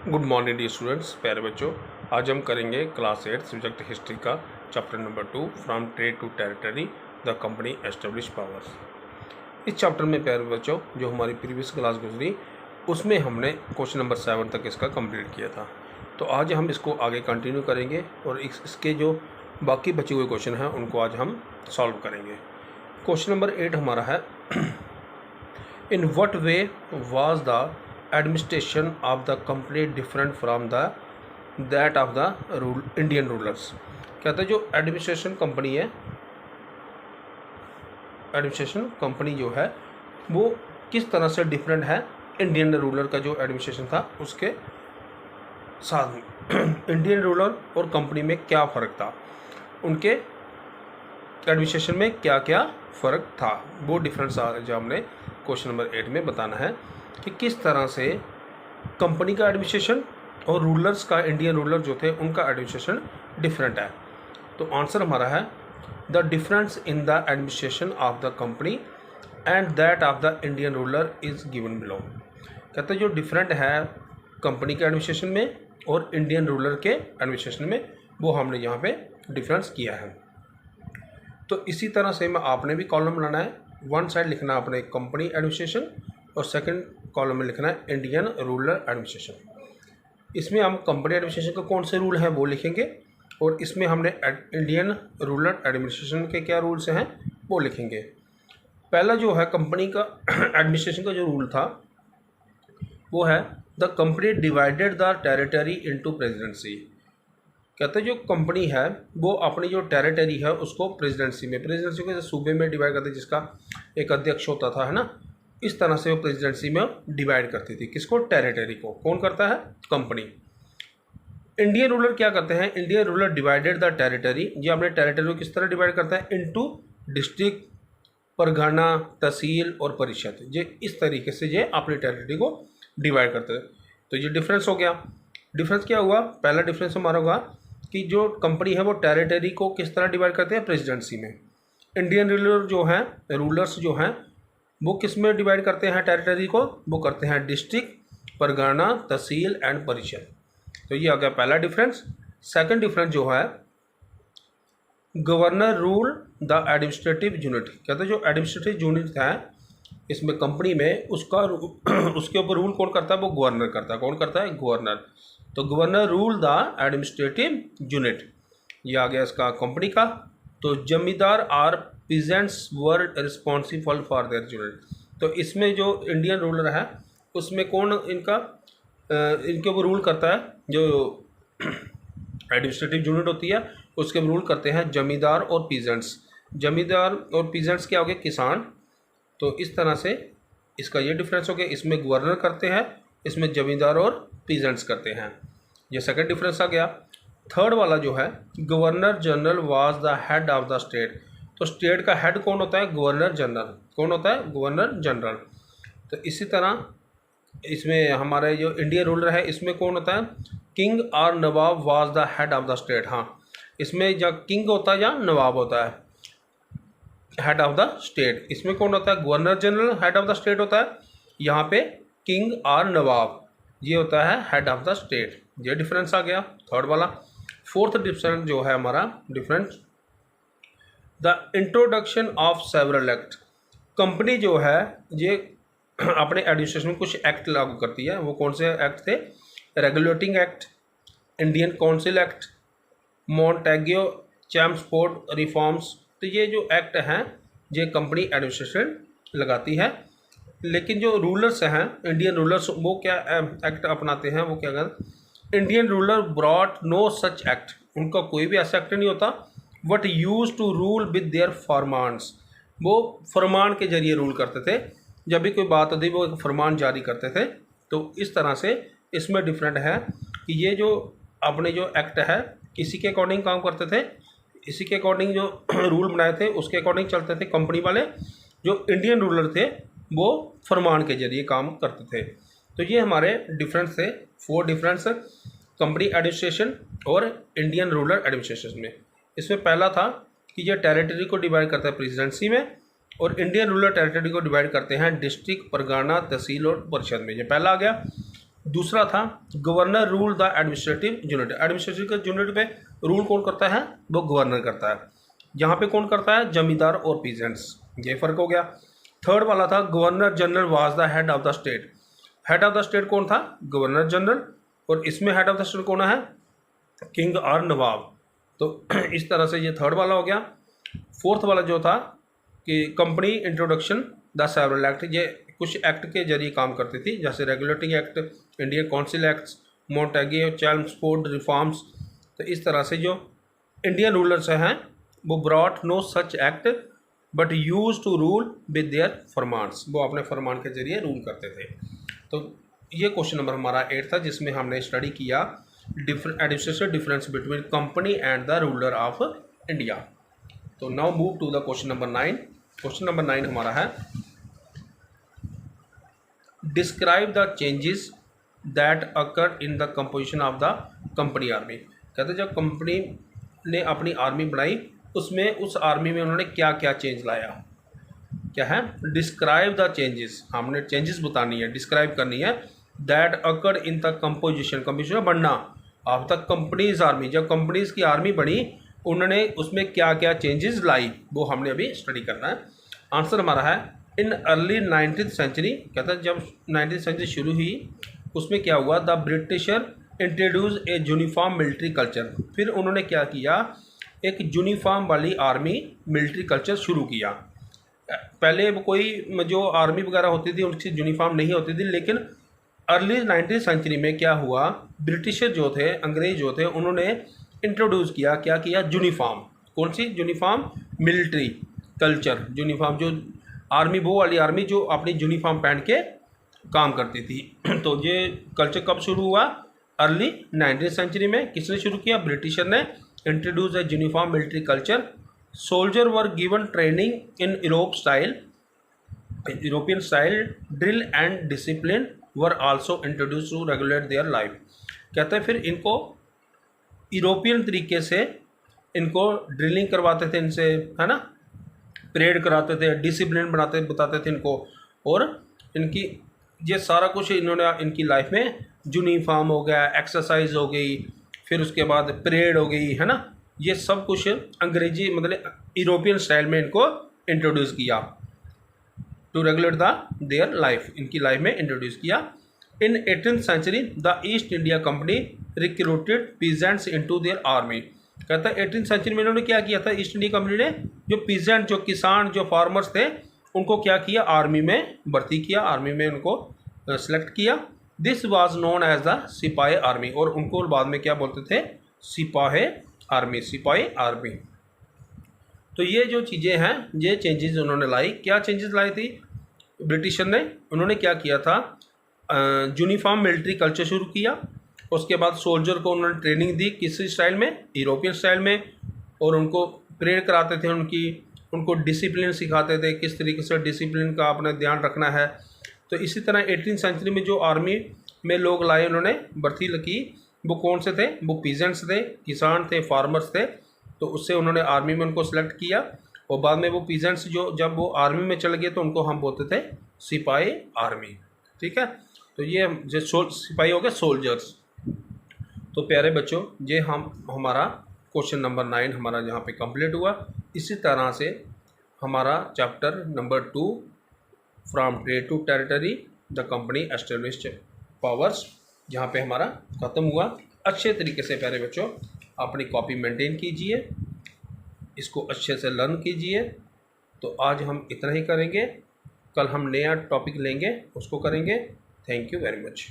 Good morning D students, प्यारे बच्चों। आज हम करेंगे क्लास 8 सब्जेक्ट हिस्ट्री का chapter number 2 from trade to territory the company establish powers. इस चैप्टर में प्यारे बच्चों जो हमारी प्रीवियस क्लास गुजरी उसमें हमने क्वेश्चन नंबर 7 तक इसका कंप्लीट किया था। तो आज हम इसको आगे कंटिन्यू करेंगे और इसके जो बाकी बचे हुए क्वेश्चन हैं उनको आज हम सॉल्व करेंगे। क्वेश्चन नंबर 8 हमारा है, in what way was the administration of the company different from the that of the Indian rulers. कहते हैं जो एडमिनिस्ट्रेशन कंपनी जो है वो किस तरह से डिफरेंट है इंडियन रूलर का जो एडमिनिस्ट्रेशन था उसके साथ। इंडियन रूलर और कंपनी में क्या फ़र्क था, उनके एडमिनिस्ट्रेशन में क्या क्या फ़र्क था, वो डिफरेंस जो हमने क्वेश्चन नंबर 8 में बताना है कि किस तरह से कंपनी का एडमिनिस्ट्रेशन और रूलर्स का, इंडियन रूलर जो थे उनका एडमिनिस्ट्रेशन डिफरेंट है। तो आंसर हमारा है the difference in the administration of the company and that of the Indian ruler is given below. कहते हैं जो डिफरेंट है कंपनी के एडमिनिस्ट्रेशन में और इंडियन रूलर के एडमिनिस्ट्रेशन में वो हमने यहाँ पे डिफरेंस किया है। तो इसी तरह से मैं आपने भी कॉलम बनाना है, वन साइड लिखना है अपने कंपनी एडमिनिस्ट्रेशन और सेकंड कॉलम में लिखना है इंडियन रूरल एडमिनिस्ट्रेशन। इसमें हम कंपनी एडमिनिस्ट्रेशन का कौन से रूल हैं वो लिखेंगे और इसमें हमने इंडियन रूरल एडमिनिस्ट्रेशन के क्या रूल्स हैं वो लिखेंगे। पहला जो है कंपनी का एडमिनिस्ट्रेशन का जो रूल था वो है the company divided the territory into presidency. कहते हैं जो कंपनी है वो अपनी जो टेरिटरी है उसको प्रेसिडेंसी को सूबे में डिवाइड करती, जिसका एक अध्यक्ष होता था, है ना। इस तरह से वो प्रेसिडेंसी में डिवाइड करती थी। किसको? टेरिटरी को। कौन करता है? कंपनी। इंडियन रूलर क्या करते हैं? Indian ruler divided the territory. ये अपने टेरिटरी को किस तरह डिवाइड करता है? इनटू डिस्ट्रिक्ट, परगना, तहसील और परिषद। ये इस तरीके से ये अपनी टेरिटरी को डिवाइड करते हैं। तो ये डिफरेंस हो गया। डिफरेंस क्या हुआ? पहला डिफरेंस हमारा होगा कि जो कंपनी है वो टेरिटरी को किस तरह डिवाइड करते हैं? प्रेसिडेंसी में। इंडियन रूलर जो हैं, रूलर्स जो हैं वो किस में डिवाइड करते हैं टेरिटरी को? वो करते हैं डिस्ट्रिक्ट, परगना, तहसील एंड परिषद। तो ये आ गया पहला डिफरेंस। सेकंड डिफरेंस जो है, governor rule the administrative unit. कहते हैं जो एडमिनिस्ट्रेटिव यूनिट है इसमें कंपनी में उसका उसके ऊपर रूल कौन करता है? वो गवर्नर करता है। कौन करता है? गवर्नर। तो governor rule the administrative unit. ये आ गया इसका कंपनी का। तो zamindar or peasants were responsible for their unit. तो इसमें जो इंडियन रूलर है उसमें कौन इनके ऊपर रूल करता है? जो एडमिनिस्ट्रेटिव यूनिट होती है उसके रूल करते हैं जमींदार और पीजेंट्स। जमींदार और पीजेंट्स क्या हो गए? किसान। तो इस तरह से इसका ये डिफरेंस हो गया। इसमें गवर्नर करते हैं, इसमें जमींदार और पीजेंट्स करते हैं। ये सेकंड डिफरेंस आ गया। थर्ड वाला जो है, governor general was the head of the state. तो स्टेट का हेड कौन होता है? Governor general. कौन होता है? Governor general. तो इसी तरह इसमें हमारे जो इंडियन रूलर है इसमें कौन होता है? किंग और nawab was the head of the state. हाँ, इसमें जब किंग होता है या नवाब होता है हेड ऑफ द स्टेट। इसमें कौन होता है? Governor general head of the state होता है। यहाँ पे किंग और नवाब ये होता है हेड ऑफ द स्टेट। ये डिफरेंस आ गया थर्ड वाला। फोर्थ डिफरेंस जो है हमारा difference, the introduction of several act. Company जो है ये अपने एडमिनिस्ट्रेशन में कुछ एक्ट लागू करती है। वो कौन से एक्ट थे? Regulating act, Indian council act, Montagu Chelmsford reforms. तो ये जो एक्ट हैं ये कंपनी एडमिनिस्ट्रेशन लगाती है। लेकिन जो रूलर्स हैं, इंडियन रूलर्स, वो क्या एक्ट अपनाते हैं? वो क्या करते? Indian ruler brought no such act. उनका कोई भी ऐसा एक्ट नहीं होता। But used to rule with their फरमान्स। वो फरमान के जरिए रूल करते थे। जब भी कोई बात होती वो फरमान जारी करते थे। तो इस तरह से इसमें डिफरेंट है कि ये जो अपने जो एक्ट है इसी के अकॉर्डिंग काम करते थे, इसी के अकॉर्डिंग जो रूल बनाए थे उसके अकॉर्डिंग चलते थे कंपनी वाले। जो इंडियन रूलर थे वो फरमान के जरिए काम करते थे। तो ये हमारे डिफरेंस थे, 4 डिफरेंस कंपनी एडमिनिस्ट्रेशन और इंडियन रूलर एडमिनिस्ट्रेशन में। इसमें पहला था कि ये टेरिटरी को डिवाइड करता है प्रेसिडेंसी में और इंडियन रूलर टेरिटरी को डिवाइड करते हैं डिस्ट्रिक्ट, परगना, तहसील और परिषद में। ये पहला आ गया। दूसरा था governor rule the administrative unit. Administrative unit पे रूल कौन करता है? वो गवर्नर करता है। यहाँ पे कौन करता है? जमींदार और पीजेंट्स। ये फ़र्क हो गया। थर्ड वाला था governor general was the head of the state. Head of the state कौन था? Governor general. और इसमें हेड ऑफ द स्टेट कौन है? किंग और नवाब। तो इस तरह से ये थर्ड वाला हो गया। फोर्थ वाला जो था कि company introduction the several act, ये कुछ एक्ट के जरिए काम करती थी, जैसे regulating act, Indian council acts, Montagu, Chelmsford reforms. तो इस तरह से जो इंडियन रूलर्स हैं वो brought no such act but used to rule with their फरमान्स, वो अपने फरमान के जरिए रूल करते थे। तो ये क्वेश्चन नंबर हमारा 8 था, जिसमें हमने स्टडी किया administrative difference between company and the ruler of India. तो now move to the question number 9। Question number 9 हमारा है describe the changes that occur in the composition of the company army. कहते जब कंपनी ने अपनी army बनाई उसमें उस आर्मी में उन्होंने क्या क्या चेंज लाया। क्या है? डिस्क्राइब द चेंजेस, हमने चेंजेस बतानी है, डिस्क्राइब करनी है। That occur in the composition, composition बनना ऑफ द कंपनीज आर्मी, जब कंपनीज की आर्मी बनी उन्होंने उसमें क्या क्या चेंजेस लाई, वो हमने अभी स्टडी करना है। आंसर हमारा है इन अर्ली 19th सेंचुरी। कहता है जब 19th सेंचुरी शुरू हुई उसमें क्या हुआ? The britisher introduce a uniform military culture. फिर उन्होंने क्या किया? एक यूनिफॉर्म वाली आर्मी मिलिट्री कल्चर शुरू किया। पहले कोई जो आर्मी वगैरह होती थी उनकी यूनिफॉर्म नहीं होती थी, लेकिन अर्ली 19th सेंचुरी में क्या हुआ? ब्रिटिशर जो थे, अंग्रेज जो थे, उन्होंने इंट्रोड्यूस किया, क्या किया? यूनिफॉर्म। कौन सी यूनिफॉर्म? मिलिट्री कल्चर यूनिफॉर्म, जो आर्मी, वो वाली आर्मी जो अपनी यूनिफॉर्म पहन के काम करती थी। तो ये कल्चर कब शुरू हुआ? अर्ली 19th सेंचुरी में। किसने शुरू किया? ब्रिटिशर ने introduce a uniform military culture. Soldier were given training in European style drill and discipline were also introduce to regulate their life. कहते हैं फिर इनको यूरोपियन तरीके से इनको ड्रिलिंग करवाते थे इनसे, है ना, परेड कराते थे, डिसिप्लिन बताते थे इनको, और इनकी ये सारा कुछ इन्होंने इनकी लाइफ में यूनिफॉर्म हो गया, एक्सरसाइज हो गई, फिर उसके बाद परेड हो गई, है ना, ये सब कुछ अंग्रेजी मतलब यूरोपियन स्टाइल में इनको इंट्रोड्यूस किया टू रेगुलेट देयर लाइफ, इनकी लाइफ में इंट्रोड्यूस किया। In 18th century the East India company recruited peasants into their army. कहता है 18th सेंचुरी में इन्होंने क्या किया था? ईस्ट इंडिया कंपनी ने जो पीजेंट, जो किसान, जो फार्मर्स थे, उनको क्या किया? आर्मी में भर्ती किया, आर्मी में उनको सेलेक्ट किया। This was known as the sipahi army, और उनको बाद में क्या बोलते थे? सिपाही आर्मी, सिपाही आर्मी। तो ये जो चीज़ें हैं, ये चेंजेस उन्होंने लाई। क्या चेंजेस लाई थी ब्रिटिशर ने? उन्होंने क्या किया था? यूनिफॉर्म मिलिट्री कल्चर शुरू किया। उसके बाद सोल्जर को उन्होंने ट्रेनिंग दी, किस स्टाइल में? यूरोपियन स्टाइल में, और उनको प्रेयर कराते थे, उनको डिसिप्लिन सिखाते थे, किस तरीके से डिसिप्लिन का अपना ध्यान रखना है। तो इसी तरह 18th सेंचुरी में जो आर्मी में लोग लाए, उन्होंने भर्ती की, वो कौन से थे? वो पीजेंट्स थे, किसान थे, फार्मर्स थे। तो उससे उन्होंने आर्मी में उनको सेलेक्ट किया, और बाद में वो पीजेंट्स जो जब वो आर्मी में चले गए तो उनको हम बोलते थे सिपाही आर्मी। ठीक है, तो ये जो सिपाही हो गए सोल्जर्स। तो प्यारे बच्चों, ये हमारा क्वेश्चन नंबर 9 हमारा यहाँ पे कंप्लीट हुआ। इसी तरह से हमारा chapter number 2 from trade to territory the company established powers यहाँ पे हमारा ख़त्म हुआ। अच्छे तरीके से प्यारे बच्चों अपनी कॉपी मेंटेन कीजिए, इसको अच्छे से लर्न कीजिए। तो आज हम इतना ही करेंगे, कल हम नया टॉपिक लेंगे, उसको करेंगे। Thank you very much.